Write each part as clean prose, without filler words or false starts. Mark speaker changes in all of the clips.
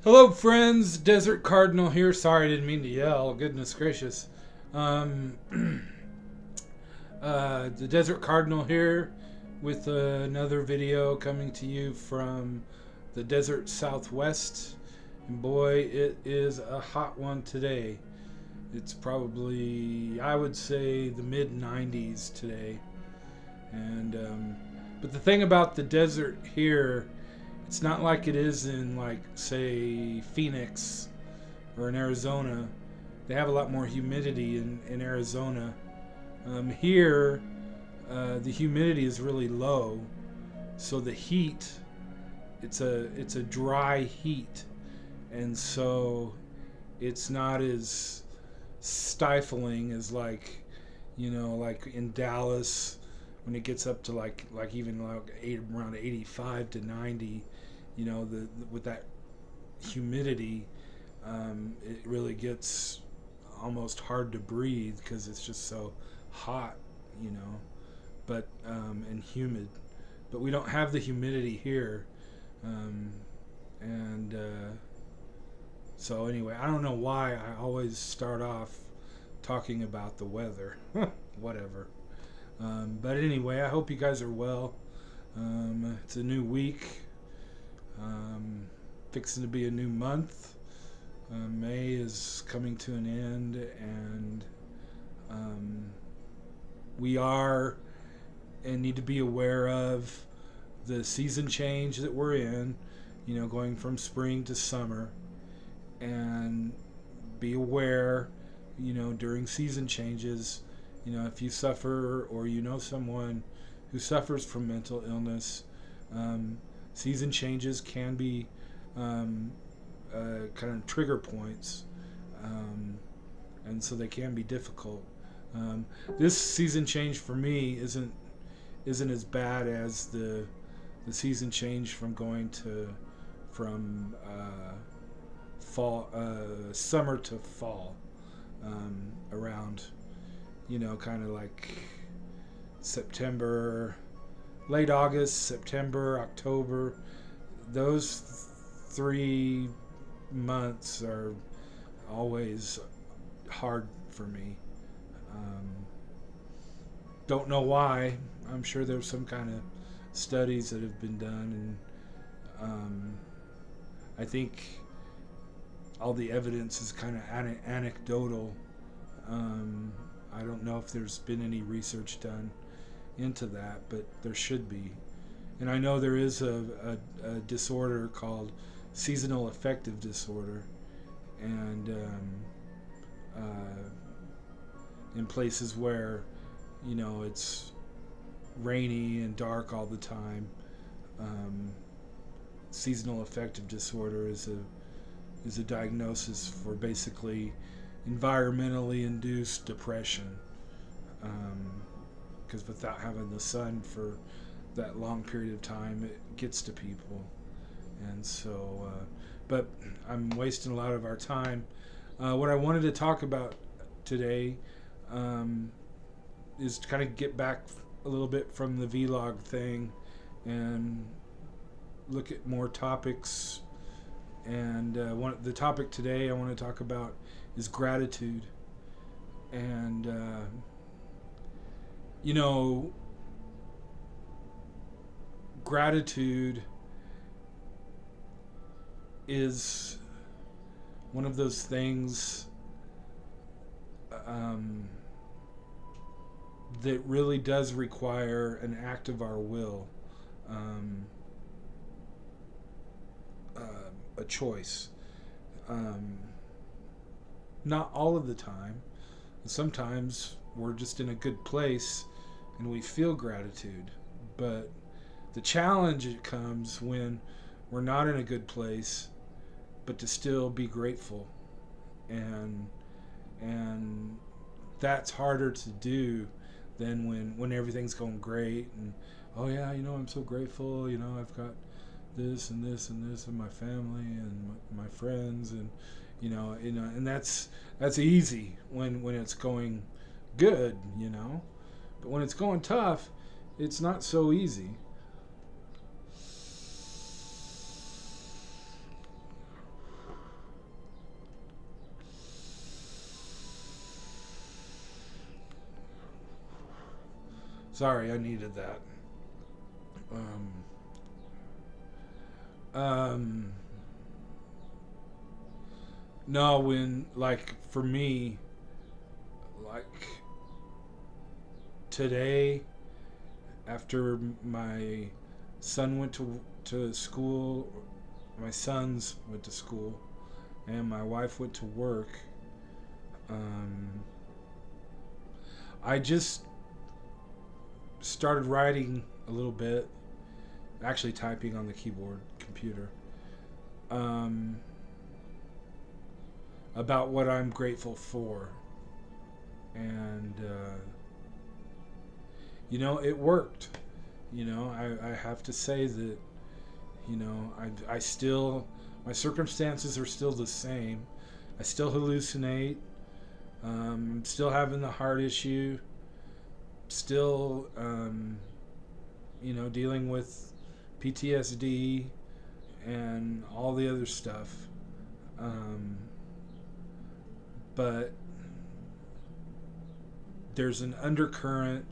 Speaker 1: Hello, friends. Desert Cardinal here. Sorry, I didn't mean to yell. Goodness gracious. Um, the Desert Cardinal here with another video coming to you from the desert southwest. And boy, it is a hot one today. It's probably, I would say, the mid 90s today. And but the thing about the desert here, it's not like it is in, like, say, Phoenix or in Arizona. They have a lot more humidity in Arizona. Here, the humidity is really low, so the heat, it's a dry heat, and so it's not as stifling as, like in Dallas when it gets up to like even like around 85 to 90. With that humidity, it really gets almost hard to breathe because it's just so hot, but and humid. But we don't have the humidity here, and so anyway, I don't know why I always start off talking about the weather. Whatever. But anyway, I hope you guys are well. It's a new week. Fixing to be a new month. May is coming to an end, and we are and need to be aware of the season change that we're in, going from spring to summer, and be aware, during season changes, if you suffer or someone who suffers from mental illness, season changes can be kind of trigger points, and so they can be difficult. This season change for me isn't as bad as the season change from going from fall, summer to fall, around, kind of like September, late August, September, October. Those 3 months are always hard for me. Don't know why. I'm sure there's some kind of studies that have been done, and I think all the evidence is kind of anecdotal. I don't know if there's been any research done into that, but there should be. And I know there is a disorder called seasonal affective disorder, and in places where it's rainy and dark all the time, seasonal affective disorder is a diagnosis for basically environmentally induced depression, because without having the sun for that long period of time, it gets to people. And so but I'm wasting a lot of our time. What I wanted to talk about today is to kind of get back a little bit from the vlog thing and look at more topics. And the topic today I want to talk about is gratitude. And gratitude is one of those things that really does require an act of our will, a choice. Not all of the time. Sometimes we're just in a good place and we feel gratitude, but the challenge comes when we're not in a good place, but to still be grateful, and that's harder to do than when everything's going great, and oh yeah, I'm so grateful, I've got this and this and this in my family and my friends, and and that's easy when it's going good, but when it's going tough, it's not so easy. Sorry, I needed that. Um, no, when, like, for me, like, today, after my son went to school, my sons went to school, and my wife went to work, um, I just started writing a little bit, actually typing on the keyboard computer, um, about what I'm grateful for. And, it worked. I have to say that, I still, my circumstances are still the same. I still hallucinate. I'm still having the heart issue. Still, dealing with PTSD and all the other stuff. But there's an undercurrent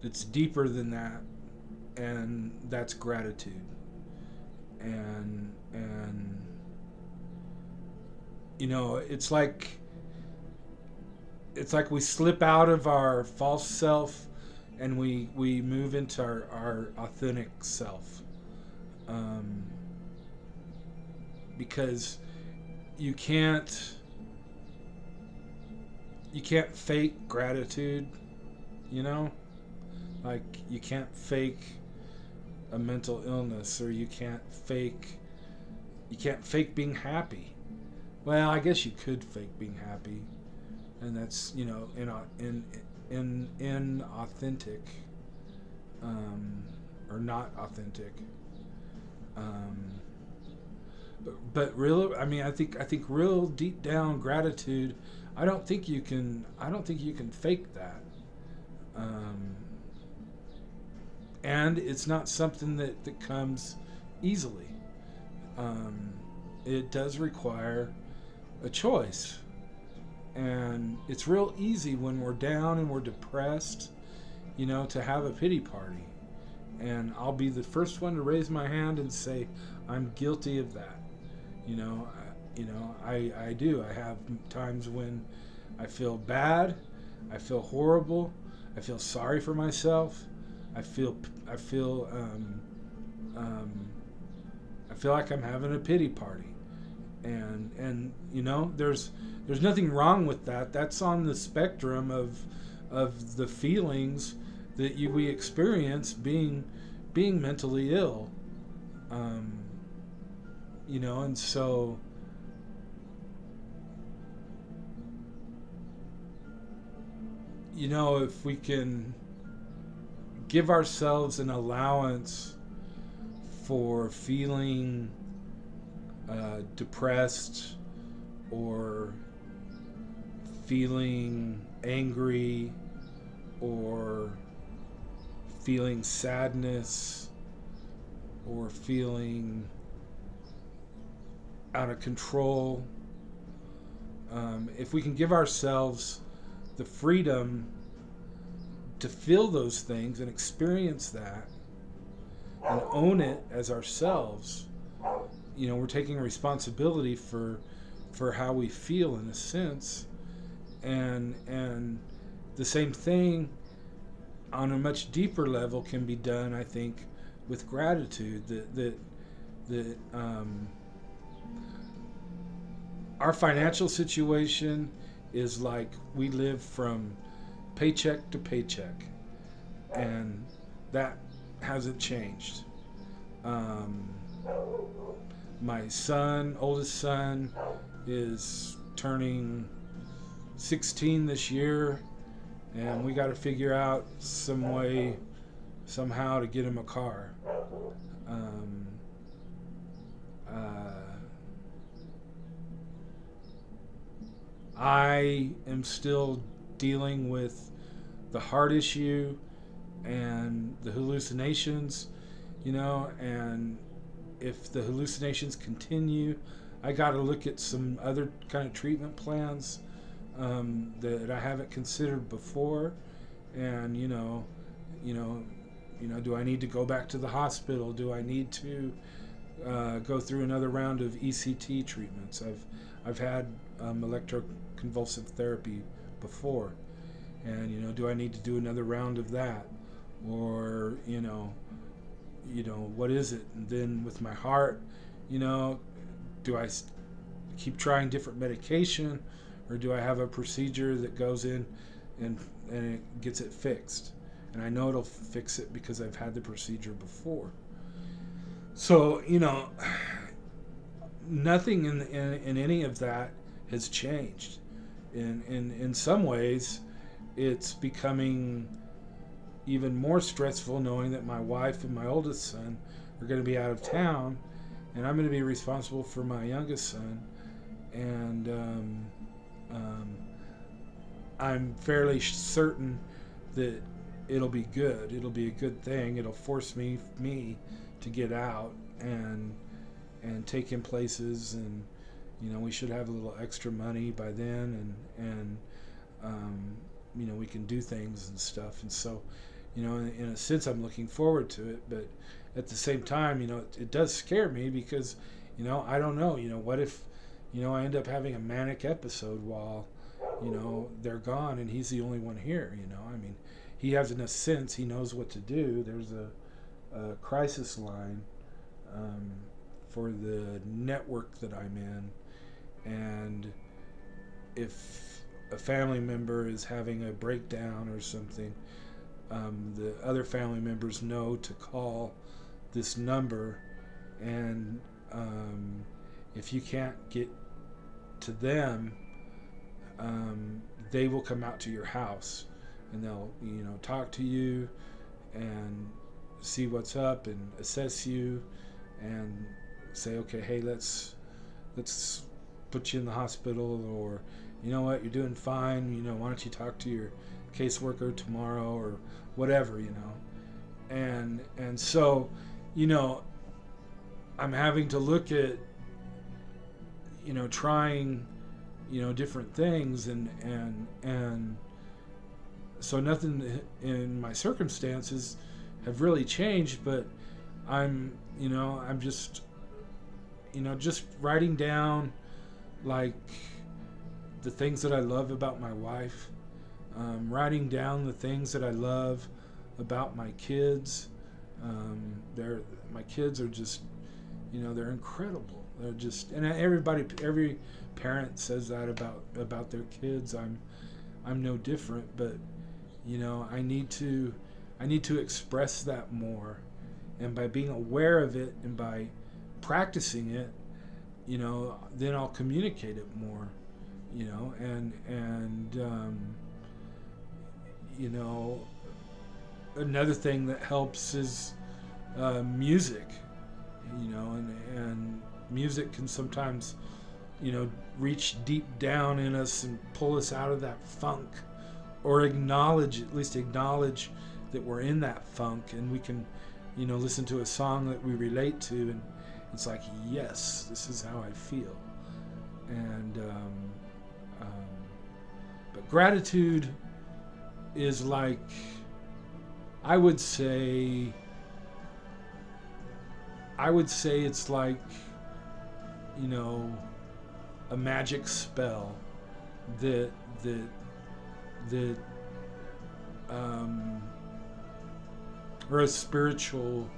Speaker 1: that's deeper than that, and that's gratitude. And it's like we slip out of our false self and we move into our authentic self, because you can't fake gratitude, like you can't fake a mental illness, or you can't fake being happy. Well, I guess you could fake being happy, and that's in authentic, or not authentic. But real, I think real deep down gratitude, I don't think you can fake that. And it's not something that comes easily. It does require a choice. And it's real easy when we're down and we're depressed, to have a pity party. And I'll be the first one to raise my hand and say, I'm guilty of that. I do. I have times when I feel bad, I feel horrible, I feel sorry for myself, I feel like I'm having a pity party, and there's nothing wrong with that. That's on the spectrum of the feelings that we experience being mentally ill, and so. If we can give ourselves an allowance for feeling depressed, or feeling angry, or feeling sadness, or feeling out of control, if we can give ourselves the freedom to feel those things and experience that and own it as ourselves, we're taking responsibility for how we feel, in a sense. And the same thing on a much deeper level can be done, I think, with gratitude. That our financial situation is like we live from paycheck to paycheck, and that hasn't changed. My oldest son, is turning 16 this year, and we got to figure out somehow to get him a car. I am still dealing with the heart issue and the hallucinations, and if the hallucinations continue, I got to look at some other kind of treatment plans that I haven't considered before. And do I need to go back to the hospital? Do I need to go through another round of ECT treatments? I've had electroconvulsive therapy before, and do I need to do another round of that, or what is it? And then with my heart, do I keep trying different medication, or do I have a procedure that goes in and it gets it fixed? And I know it'll fix it because I've had the procedure before. So nothing in any of that has changed. In some ways, it's becoming even more stressful knowing that my wife and my oldest son are going to be out of town, and I'm going to be responsible for my youngest son. And I'm fairly certain that it'll be good. It'll be a good thing. It'll force me to get out and take him places, and we should have a little extra money by then, and we can do things and stuff. And so in a sense I'm looking forward to it, but at the same time it does scare me because I don't know, what if I end up having a manic episode while they're gone and he's the only one here. I mean, he has, in a sense, he knows what to do. There's a crisis line for the network that I'm in, and if a family member is having a breakdown or something, the other family members know to call this number, and if you can't get to them, they will come out to your house, and they'll talk to you and see what's up and assess you and say, okay, hey, let's put you in the hospital, or you know what, you're doing fine, why don't you talk to your caseworker tomorrow, or whatever, and so I'm having to look at trying different things, and so nothing in my circumstances have really changed, but I'm just writing down like the things that I love about my wife, writing down the things that I love about my kids. My kids are just they're incredible. They're just, and every parent says that about their kids. I'm no different, but I need to express that more, and by being aware of it and by practicing it, then I'll communicate it more, and another thing that helps is music, and music can sometimes reach deep down in us and pull us out of that funk, or at least acknowledge that we're in that funk, and we can listen to a song that we relate to, and it's like, yes, this is how I feel. And but gratitude is like, I would say it's like a magic spell that or a spiritual,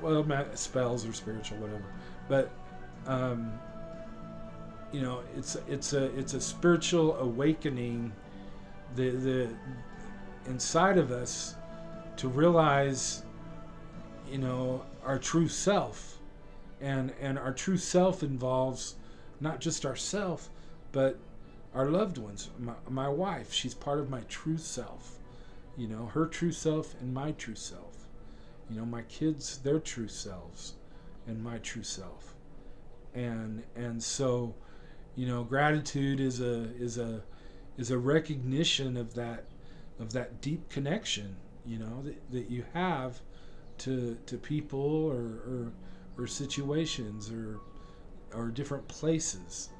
Speaker 1: well, spells or spiritual, whatever, but it's a spiritual awakening the inside of us to realize our true self, and our true self involves not just ourself but our loved ones. My wife, she's part of my true self, her true self and my true self, my kids, their true selves and my true self, and so gratitude is a recognition of that deep connection that you have to people or situations or different places,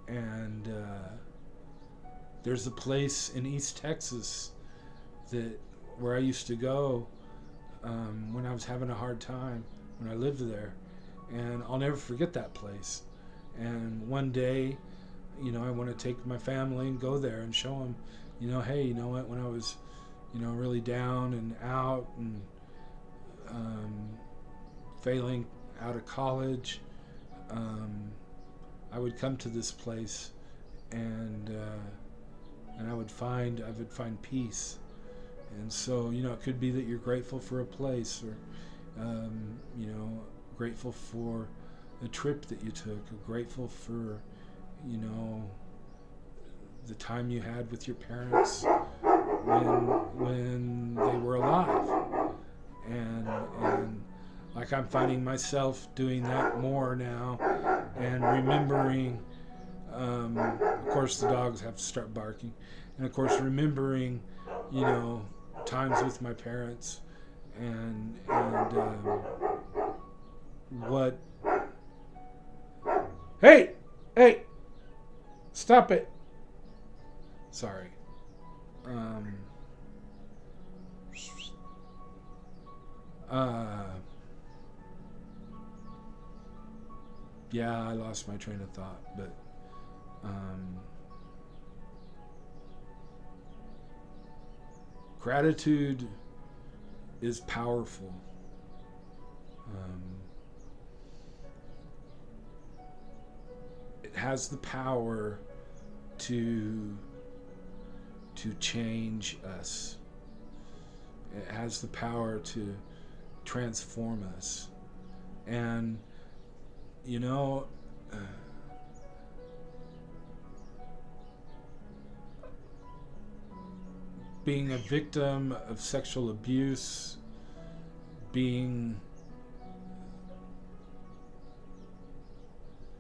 Speaker 1: and there's a place in East Texas that where I used to go when I was having a hard time when I lived there, and I'll never forget that place. And one day, I want to take my family and go there and show them, hey, you know what? When I was, really down and out and failing out of college, I would come to this place, and I would find peace. And so, it could be that you're grateful for a place, or grateful for a trip that you took, or grateful for, the time you had with your parents when they were alive. And like, I'm finding myself doing that more now, and remembering, of course the dogs have to start barking, and of course remembering, times with my parents, and what, hey, stop it, sorry. Yeah, I lost my train of thought, but gratitude is powerful. It has the power to change us. It has the power to transform us. And being a victim of sexual abuse, being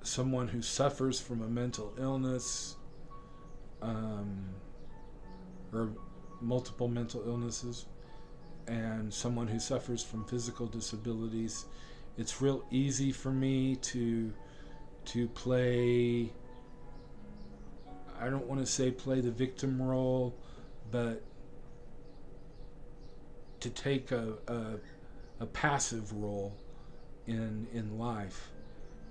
Speaker 1: someone who suffers from a mental illness, or multiple mental illnesses, and someone who suffers from physical disabilities, it's real easy for me to play, I don't want to say play the victim role, but to take a passive role in life.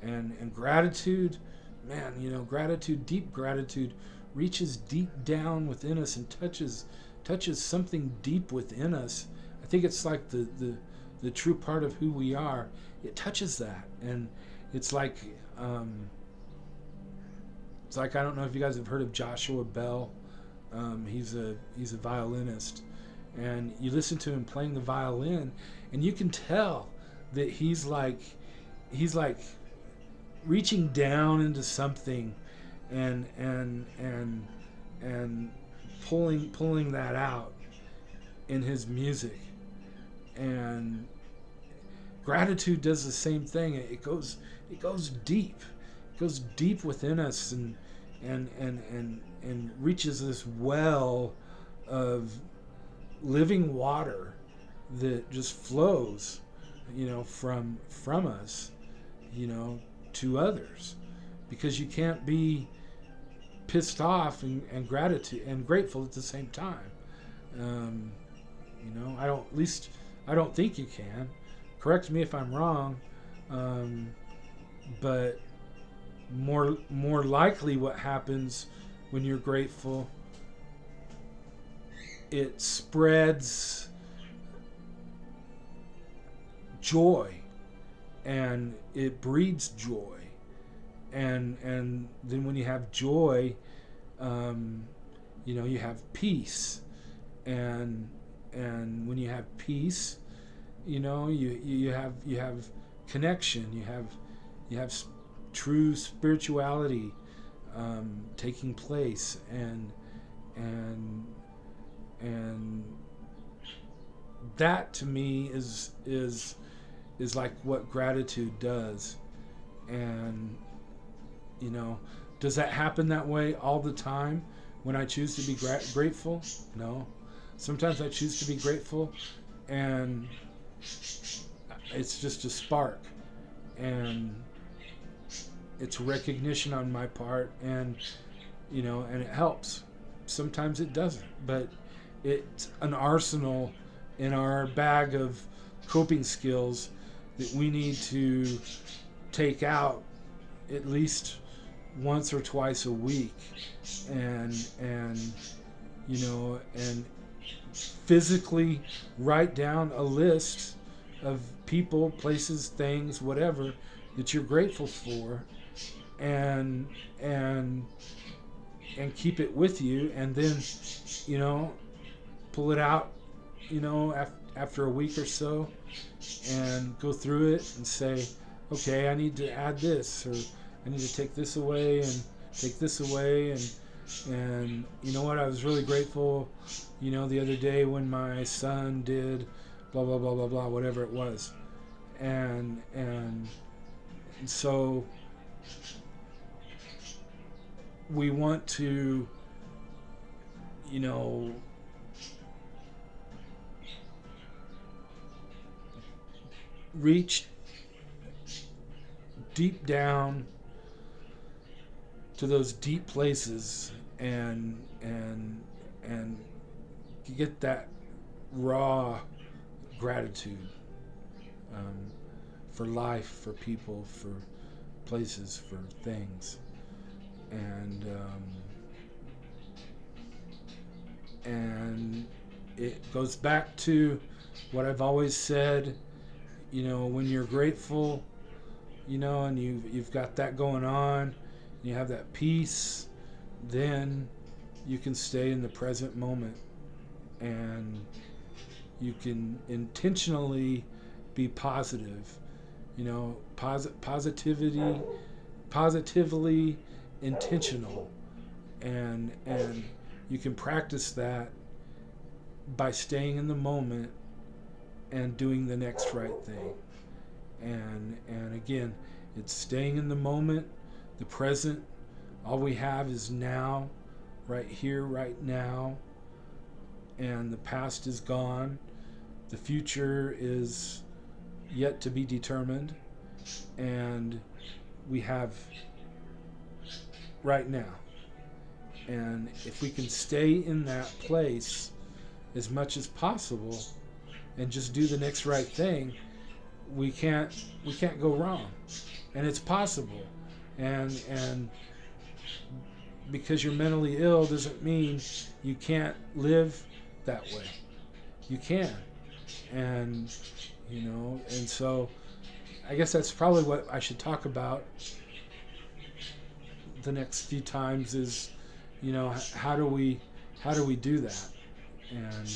Speaker 1: And gratitude, man, gratitude, deep gratitude, reaches deep down within us and touches something deep within us. I think it's like the true part of who we are. It touches that, and it's like I don't know if you guys have heard of Joshua Bell. He's a violinist, and you listen to him playing the violin, and you can tell that he's like reaching down into something, and pulling that out in his music. And gratitude does the same thing. It goes deep. It goes deep within us, and reaches this well of living water that just flows, from us, to others, because you can't be pissed off and grateful at the same time. I don't think you can. Correct me if I'm wrong, but more likely what happens when you're grateful, it spreads joy, and it breeds joy, and then when you have joy, you have peace, and when you have peace, you have connection, you have true spirituality taking place, and that to me is like what gratitude does. And does that happen that way all the time when I choose to be grateful? No. Sometimes I choose to be grateful, and it's just a spark, and it's recognition on my part, and and it helps. Sometimes it doesn't, but it's an arsenal in our bag of coping skills that we need to take out at least once or twice a week, and and physically write down a list of people, places, things, whatever that you're grateful for, and keep it with you, and then pull it out after a week or so, and go through it and say, okay, I need to add this, or I need to take this away and take this away, and you know what, I was really grateful the other day when my son did blah blah blah blah blah, whatever it was, and so we want to reach deep down to those deep places and get that raw gratitude for life, for people, for places, for things, and it goes back to what I've always said. When you're grateful, and you've got that going on, you have that peace, then you can stay in the present moment, and you can intentionally be positive, positively intentional, and you can practice that by staying in the moment and doing the next right thing. And again, it's staying in the moment, the present. All we have is now, right here, right now, and the past is gone. The future is yet to be determined, and we have right now. And if we can stay in that place as much as possible and just do the next right thing, we can't go wrong, and it's possible. And because you're mentally ill doesn't mean you can't live that way. You can, and so I guess that's probably what I should talk about the next few times is, how do we do that? And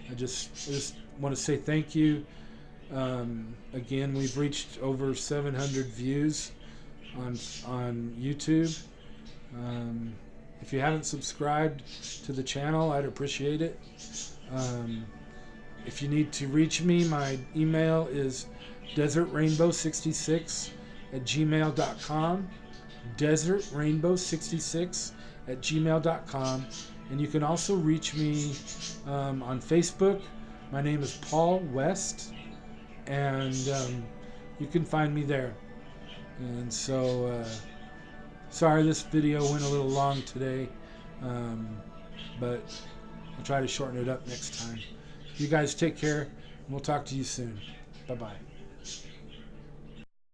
Speaker 1: I just want to say thank you. Again, we've reached over 700 views on YouTube. If you haven't subscribed to the channel, I'd appreciate it. If you need to reach me, my email is desertrainbow66@gmail.com. desertrainbow66@gmail.com. And you can also reach me on Facebook. My name is Paul West, and you can find me there. And so, sorry this video went a little long today, but I'll try to shorten it up next time. You guys take care, and we'll talk to you soon. Bye-bye.